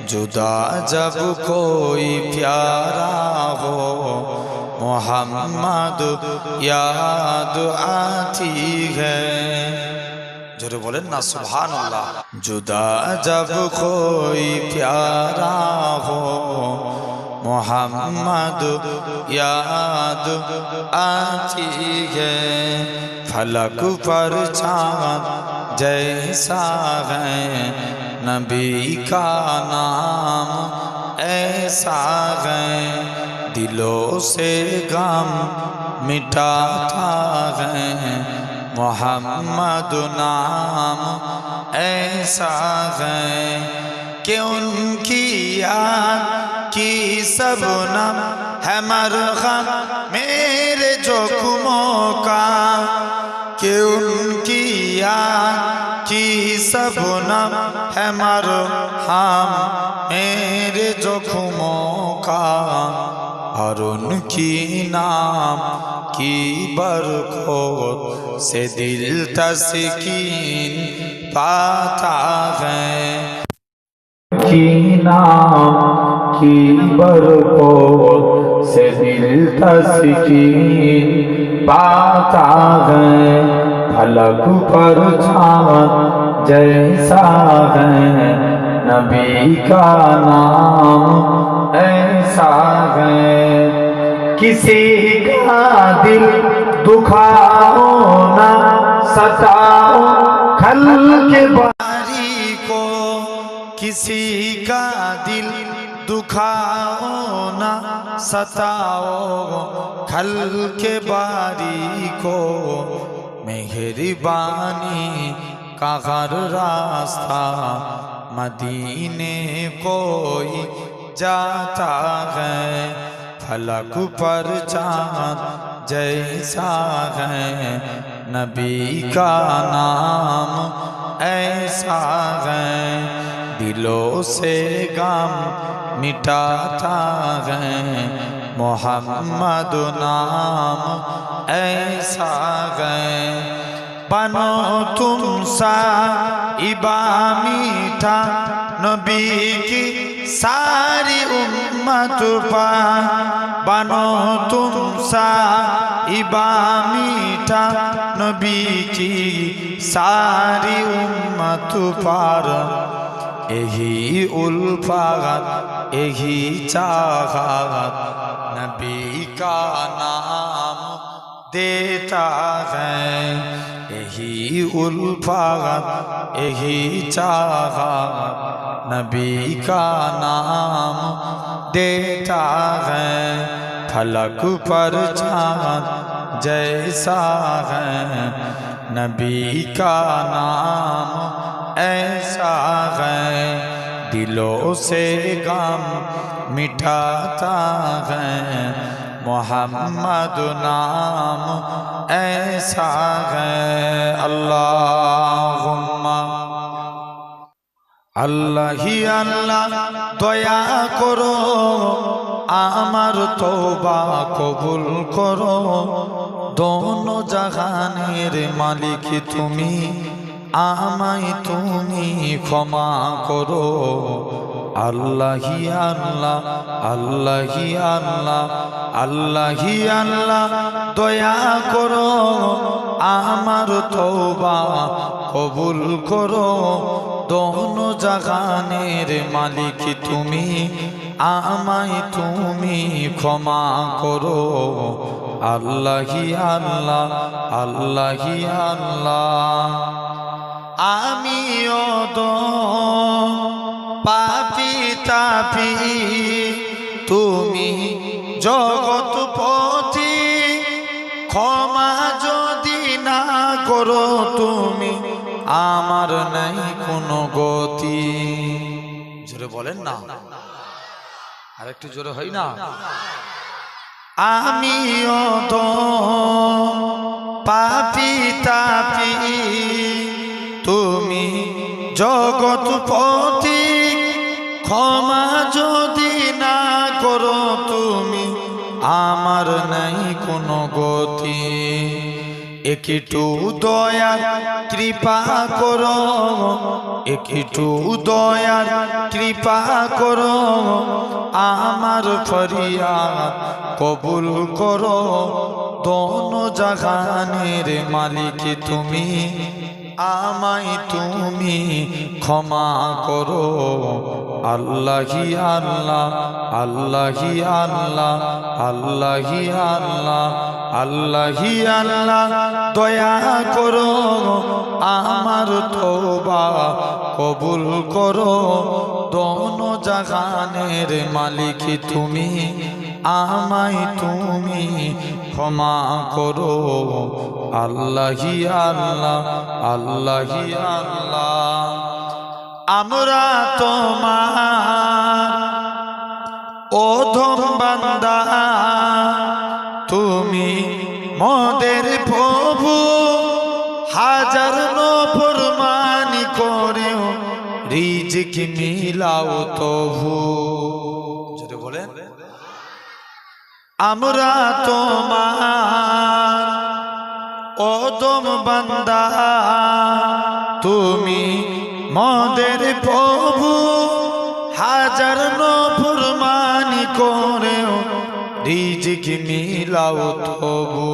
जुदा जब कोई प्यारा हो मोहम्मद याद आती है। जोरे बोलें ना सुभान अल्लाह। जुदा जब कोई प्यारा हो मोहम्मद याद आती है। फलक पर चाँद जैसा है नबी का नाम ऐसा है। दिलों से गम मिटाता है मोहम्मद नाम ऐसा है कि उनकी याद की सबनम है मरहम मेरे जोखमों का। कि उनकी याद की सबनम है मरहम मेरे जोखमों का। और उनकी नाम की बरकत से दिल तस्कीन पाता है। की नाम की बरकत से दिल तस्कीन पाता है। फलक पर चाँद जैसा है नबी का नाम ऐसा है। किसी का दिल दुखाओ ना सताओ खल के बारी को। किसी का दिल दुखाओ ना सताओ खल के बारी को। मेहरबानी का हर रास्ता मदीने कोई जाता है। फलक पर चाँद जैसा है नबी का नाम ऐसा है। दिलों से गम मिटाता है मोहम्मद नाम ऐसा है। बनो तुम साहिबा मीठा नबी की सारी उम्मत पर। बनो तुम साहिबा मीठा नबी की सारी उम्मत पर। यही उल्फत यही चाहत नबी का नाम देता है। यही उल्फत यही चाहत नबी का नाम देता है। फलक पर चाँद जैसा है नबी का नाम ऐसा है। दिलों से गम मिटाता है मोहम्मद नाम ऐसा है। अल्लाहुम्मा अल्लाह ही अल्लाह दया करो आमार तौबा कबूल करो। दोनों जहानेर मालिक तुमी আমায় তুমি ক্ষমা করো। আল্লাহি আল্লাহ আল্লাহি আল্লাহ আল্লাহি আল্লাহ দয়া করো আমার তওবা কবুল করো। দোনো জাহানের মালিক তুমি আমায় তুমি ক্ষমা করো। আল্লাহি আল্লাহ আল্লাহি আল্লাহ। আমিও তো পাপী তাপী তুমি জগৎপতি ক্ষমা যদি না করো তুমি আমার নাই কোনো গতি। জোরে বলেন না, আর একটু জোরে হয় না? আমিও তো পাপী তাপী তুমি জগৎপতি ক্ষমা যদি না করো তুমি আমার নাই কোনো গতি। একটু দয়ার কৃপা করো, একটু দয়ার কৃপা করো, আমার ফরিয়াদ কবুল করো। দোনো জাহানের মালিক তুমি, আমায় তুমি ক্ষমা করো। আল্লাহি আল্লাহ, আল্লাহি আল্লাহ, আল্লাহি আল্লাহ, আল্লাহি আল্লাহ, দয়া করো, আমার তওবা কবুল করো। দোনো জাহানের মালিক তুমি, আমায় তুমি ক্ষমা করো। আল্লাহি আল্লাহ, আল্লাহি আল্লাহ। আমরা তোমার অধম বান্দা, তুমি মোদের প্রভু। হাজার নফরমানি করেও রিজিক মিলাও তবু। যদি বলেন আমরা তোমার অধম বান্দা, তুমি মোদের প্রভু। হাজার নফরমানি করেও রিজিক মিলাও তবু।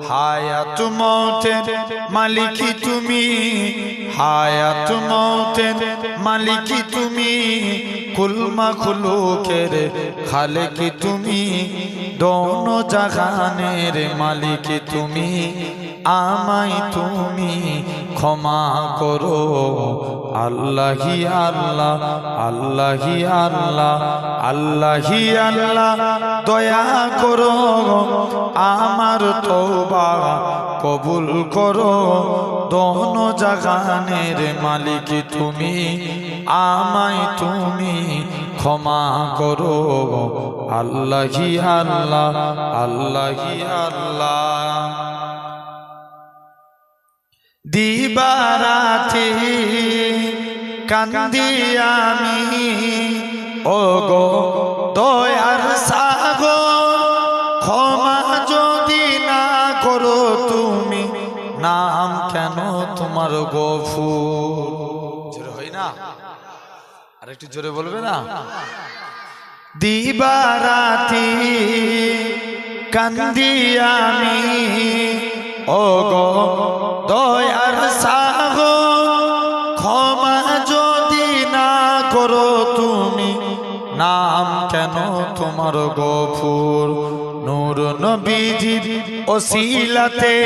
হায়াত মৌতের মালিক তুমি, হায়াত মৌতের মালিক তুমি। কুল মাখলুকের খালেক তুমি, দোনো জাহানের মালিক তুমি, আমায় তুমি ক্ষমা করো। আল্লাহি আল্লাহ, আল্লাহি আল্লাহ, আল্লাহি আল্লাহ, দয়া করো, আমার তওবা কবুল করো। দোনো জাহানের মালিক তুমি, আমায় তুমি ক্ষমা করো। আল্লাহি আল্লাহ, আল্লাহি আল্লাহ। দিবারাতি কান্দি আমি, ওগো দয়ার সাগর, ক্ষমা যদি না করো তুমি, নাম কেন তোমার গফুর। জোরে হয় না? আরেকটু জোরে বলবে না? দিবারাতি কান্দি আমি, ওগো দয়ার সাগর, ক্ষমা যদি না করো তুমি, নাম কেন তোমার গফুর। নূর নবীজির ওসিলাতে,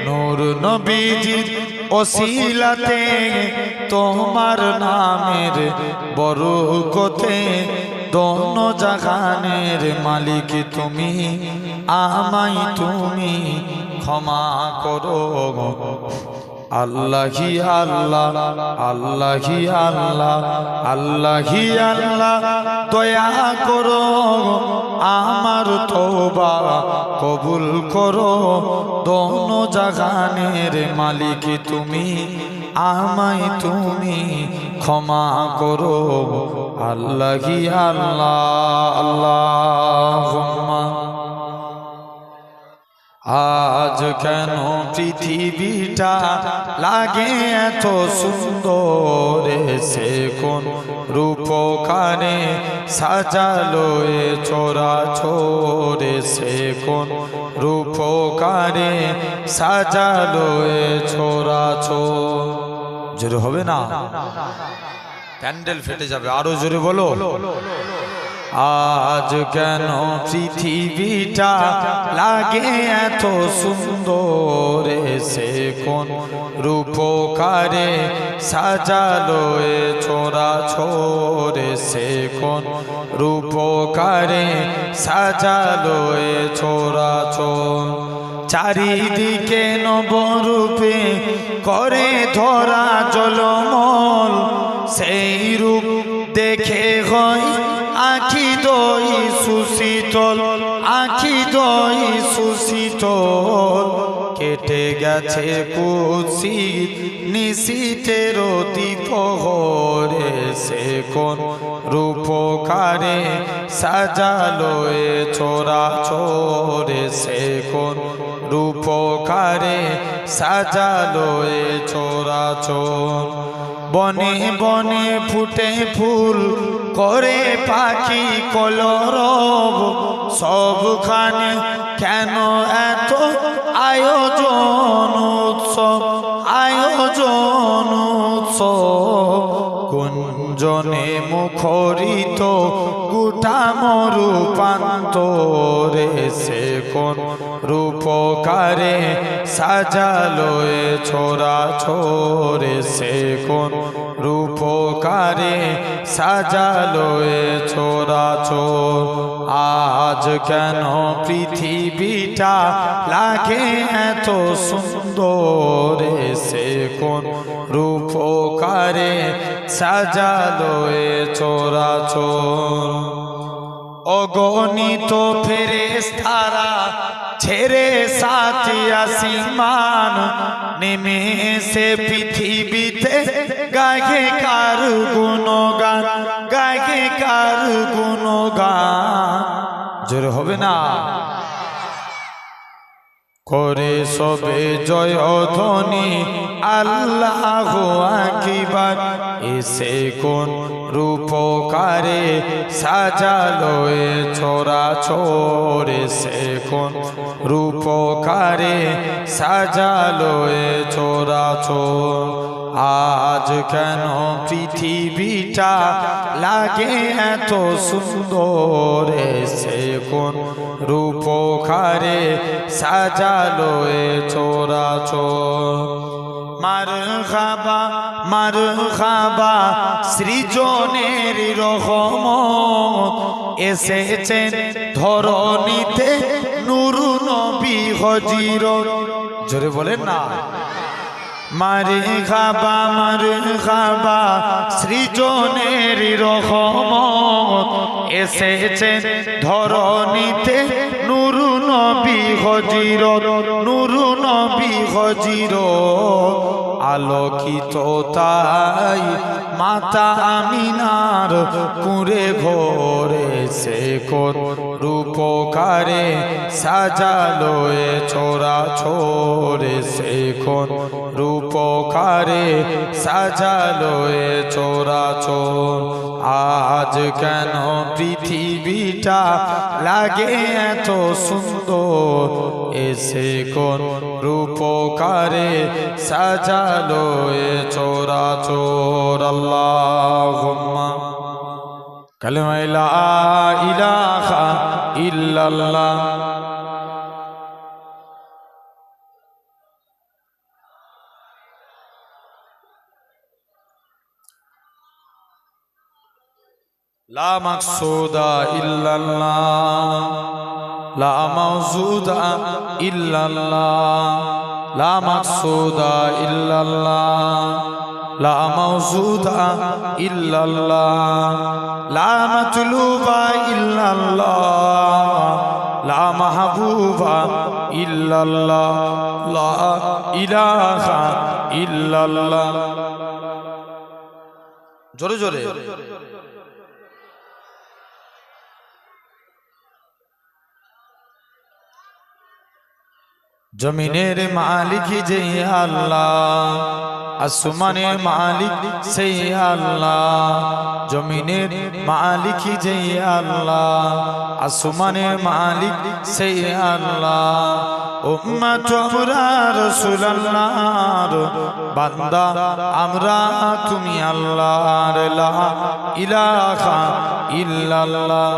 নূর নবীজির ওসিলাতে, তোমার নামের বরকতে, দোনো জাহানের মালিক তুমি, আমায় তুমি ক্ষমা করো। আল্লাহি আল্লাহ, আল্লাহি আল্লাহ, আল্লাহি আল্লাহ, দয়া করো, আমার তওবা কবুল করো। দোনো জাহানের মালিক তুমি, আমায় তুমি ক্ষমা করো। আল্লাহি আল্লাহ, আল্লাহুম্মা। আজ কেন পৃথিবীটা লাগে এত সুন্দর, সে কোন রূপকারে সাজালো এ চরাচরে, সে কোন রূপকারে সাজালো এ চরাচর। জোরে হবে না? প্যান্ডেল ফেটে যাবে, আরো জোরে বলো। আজ কেন পৃথিবীটা লাগে এত সুন্দর, সে কোন রূপকারে সাজালো এ চরাচরে, সে কোন রূপকারে সাজালো এ চরাচর। চারিদিকে নবরূপে করে ধরা জলমল, সেই রূপ দেখে হয় আখি দই সুশীতল, আখি দই সুশীতল। কেটে গেছে কুৎসিত নিশীথের দ্বিপ্রহরে, সে কোন রূপকারে সাজালো এ চরাচরে, সে কোন রূপকারে সাজালো এ চরাচর। বনে বনে ফুটে ফুল করে পাখি কলরব, সবখানে কেন এত আয়োজন উৎসব, আয়োজন উৎসব। কুঞ্জনে মুখরিত গোটা মরু প্রান্তরে, সে কোন রূপকারে সাজালো এ চরাচরে, সে কোন রূপকারে সাজালো এ চরাচর। আজ কেন পৃথিবীটা লাগে এত সুন্দর, সে কোন রূপকারে সাজালো এ চরাচর। অগণিত ফেরেশতারা ছেড়ে সাত আসমান, নেমে এসে পৃথিবীতে গায়ে কার গুণগান, গায়ে কার গুণগান। জোরে হবে না? করে সবে জয় ধ্বনি আল্লাহু আকবার, এসে কোন রূপকারে সাজালো এ চরাচর, এসে কোন রূপকারে সাজালো এ চরাচর। আজ কেন পৃথিবীটা লাগে এত সুন্দর, সে কোন রূপকারে সাজালো এ চরাচর। মারহাবা মারহাবা সৃজনের রহমত, এসেছেন ধরণীতে নূর নবী হজিরত। জোরে বলেন না? মারহাবা মারহাবা সৃজনের রহমত, এসেছেন ধরণীতে নূর নবী হজিরত, নূর নবী হজিরত। আলোকিত তাই মাতা আমিনার কুঁড়ে ঘরে, সে কোন রূপকারে সাজালো এ চরাচরে, সে কোন রূপকারে সাজালো এ চরাচর। আজ কেন পৃথিবীটা লাগে এত সুন্দর, এসে কোন রূপকারে সাজালো এ চরাচর। আল্লাহুম্মা কালিমা লা ইলাহা ইল্লাল্লাহ। লা মাকসুদা ইল্লাল্লাহ, লা মাওজুদা ইল্লাল্লাহ, লা মাকসুদা ইল্লাল্লাহ, লা মাওজুদা ইল্লাল্লাহ, লা মাতলুবা ইল্লাল্লাহ, লা মাহবুবা ইল্লাল্লাহ, লা ইলাহা ইল্লাল্লাহ। জোরে জোরে। জমিনের মালিক যে আল্লাহ, আসমানের মালিক সেই আল্লাহ। জমিনের মালিক যে আল্লাহ, আসমানের মালিক সেই আল্লাহ। উম্মত আমরা রাসূলুল্লাহর বান্দা, আমরা তুমি আল্লাহর, লা ইলাহা ইল্লাল্লাহ।